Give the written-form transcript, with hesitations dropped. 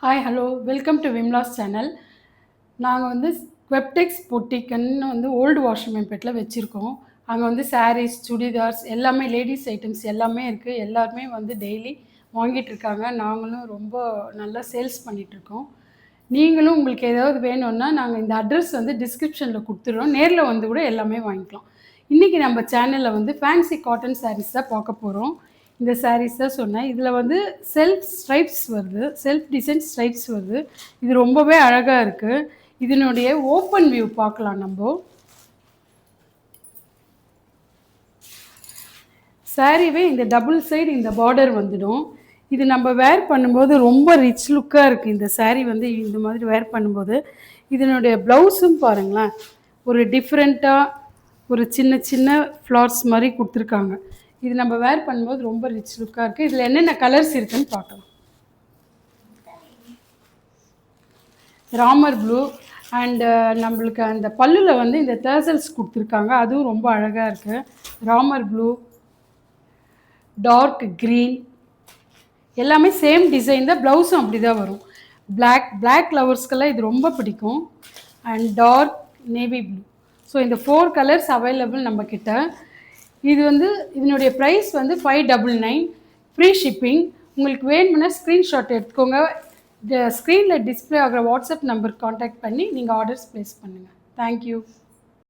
Hi hello welcome to Vimla's channel. நாங்கள் வந்து வெப்டெக்ஸ் பொட்டிக்குன்னு old வாஷர்மேன்பேட்டில் வச்சுருக்கோம். அங்கே சாரீஸ், சுடிதார்ஸ் எல்லாமே லேடீஸ் ஐட்டம்ஸ் எல்லாமே இருக்குது. எல்லாருமே டெய்லி வாங்கிட்டுருக்காங்க. நாங்களும் ரொம்ப நல்லா சேல்ஸ் பண்ணிகிட்ருக்கோம். நீங்களும் உங்களுக்கு ஏதாவது வேணும்னா நாங்கள் இந்த அட்ரஸ் டிஸ்கிரிப்ஷனில் கொடுத்துட்றோம். நேரில் கூட எல்லாமே வாங்கிக்கலாம். இன்றைக்கி நம்ம சேனலில் ஃபேன்சி காட்டன் சாரீஸ் தான் பார்க்க போகிறோம். இந்த சாரீஸ் தான் சொன்னேன். இதில் செல்ஃப் ஸ்ட்ரைப்ஸ் வருது, செல்ஃப் டிசைன் ஸ்ட்ரைப்ஸ் வருது. இது ரொம்பவே அழகாக இருக்குது. இதனுடைய ஓப்பன் வியூ பார்க்கலாம். நம்ம சாரீவே இந்த டபுள் சைடு இந்த பார்டர் வந்துடும். இது நம்ம வேர் பண்ணும்போது ரொம்ப ரிச் லுக்காக இருக்குது. இந்த சாரீ இந்த மாதிரி வேர் பண்ணும்போது இதனுடைய ப்ளவுஸும் பாருங்களேன், ஒரு டிஃப்ரெண்ட்டாக ஒரு சின்ன சின்ன ஃப்ளார்ஸ் மாதிரி கொடுத்துருக்காங்க. இது நம்ம வேர் பண்ணும்போது ரொம்ப ரிச் லுக்காக இருக்குது. இதில் என்னென்ன கலர்ஸ் இருக்குதுன்னு பார்க்கலாம். ராமர் ப்ளூ அண்டு நம்மளுக்கு அந்த பல்லில் இந்த டர்சல்ஸ் கொடுத்துருக்காங்க. அதுவும் ரொம்ப அழகாக இருக்குது. ராமர் ப்ளூ, டார்க் க்ரீன், எல்லாமே சேம் டிசைன் தான். ப்ளவுஸும் அப்படி தான் வரும். பிளாக் லவர்ஸ்க்கெல்லாம் இது ரொம்ப பிடிக்கும். And dark navy blue. So இந்த 4 கலர்ஸ் அவைலபிள் நம்மக்கிட்ட. இது இதனுடைய ப்ரைஸ் 599, ஃப்ரீ ஷிப்பிங். உங்களுக்கு வேணும்னா ஸ்க்ரீன்ஷாட் எடுத்துக்கோங்க. ஸ்க்ரீனில் டிஸ்பிளே ஆகிற வாட்ஸ்அப் நம்பருக்கு காண்டாக்ட் பண்ணி நீங்கள் ஆர்டர்ஸ் ப்ளேஸ் பண்ணுங்கள். தேங்க்யூ.